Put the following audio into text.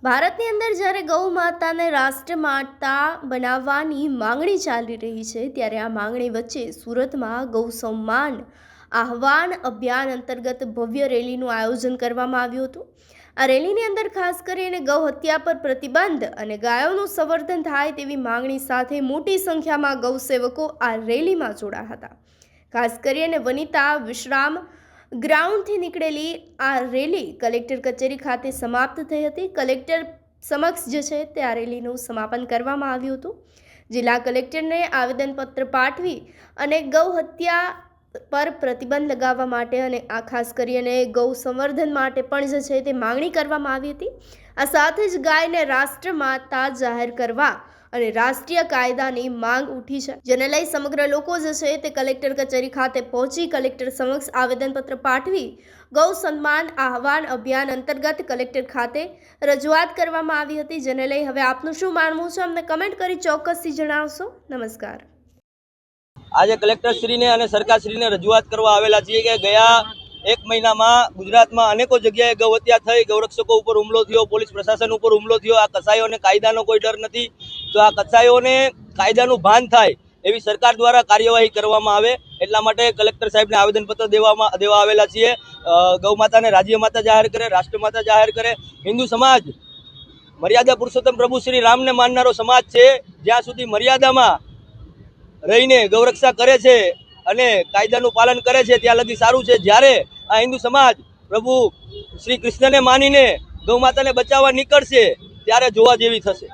ભારતની અંદર જ્યારે ગૌ માતાને રાષ્ટ્રમાતા બનાવવાની માંગણી ચાલી રહી છે ત્યારે આ માંગણી વચ્ચે સુરતમાં ગૌ સન્માન આહવાન અભિયાન અંતર્ગત ભવ્ય રેલીનું આયોજન કરવામાં આવ્યું હતું। આ રેલીની અંદર ખાસ કરીને ગૌ હત્યા પર પ્રતિબંધ અને ગાયોનું સંવર્ધન થાય તેવી માંગણી સાથે મોટી સંખ્યામાં ગૌ સેવકો આ રેલીમાં જોડાયા હતા। ખાસ કરીને વનિતા વિશ્રામ ગ્રાઉન્ડથી નીકળેલી આ રેલી કલેક્ટર કચેરી ખાતે સમાપ્ત થઈ હતી। કલેક્ટર સમક્ષ જે છે તે આ રેલીનું સમાપન કરવામાં આવ્યું હતું। જિલ્લા કલેક્ટરને આવેદનપત્ર પાઠવી અને ગૌ હત્યા પર પ્રતિબંધ લગાવવા માટે અને આ ખાસ કરીને ગૌ સંવર્ધન માટે પણ જે છે તે માંગણી કરવામાં આવી હતી। આ સાથે જ ગાયને રાષ્ટ્રમાતા જાહેર કરવા અને રાષ્ટ્રીય કાયદાની માંગ ઉઠી છે, જેને લઈ સમગ્ર લોકો જે છે તે કલેક્ટર કચેરી ખાતે પહોંચી કલેક્ટર સમક્ષ આવેદનપત્ર પાઠવી ગૌ સન્માન આહવાન અભિયાન અંતર્ગત કલેક્ટર ખાતે રજૂઆત કરવામાં આવી હતી, જેને લઈ હવે આપનું શું માનવું છે અમને કમેન્ટ કરી ચોક્કસથી જણાવશો। નમસ્કાર। આજે કલેક્ટરશ્રીને અને સરકારશ્રીને રજૂઆત કરવા આવેલા છીએ કે ગયા એક મહિનામાં ગુજરાતમાં અનેકો જગ્યાએ ગૌ હત્યા થઈ, ગૌરક્ષકો ઉપર હુમલો થયો, પોલીસ પ્રશાસન ઉપર હુમલો થયો। આ કસાઈઓને કાયદાનો કોઈ ડર નથી, તો આ કસાઈઓને કાયદાનું ભાન થાય એવી સરકાર દ્વારા કાર્યવાહી કરવામાં આવે એટલા માટે કલેક્ટર સાહેબને આવેદનપત્ર દેવા આવેલા છીએ। ગૌ માતાને રાજ્ય માતા જાહેર કરે, રાષ્ટ્રમાતા જાહેર કરે। હિન્દુ સમાજ મર્યાદા પુરુષોત્તમ પ્રભુ શ્રી રામને માનનારો સમાજ છે। જ્યાં સુધી મર્યાદામાં રહીને ગૌરક્ષા કરે છે અને કાયદાનું પાલન કરે છે ત્યાં લગી સારું છે। જ્યારે આ હિન્દુ સમાજ પ્રભુ શ્રી કૃષ્ણને માનીને ગૌ માતાને બચાવવા નીકળશે ત્યારે જોવા જેવી થશે।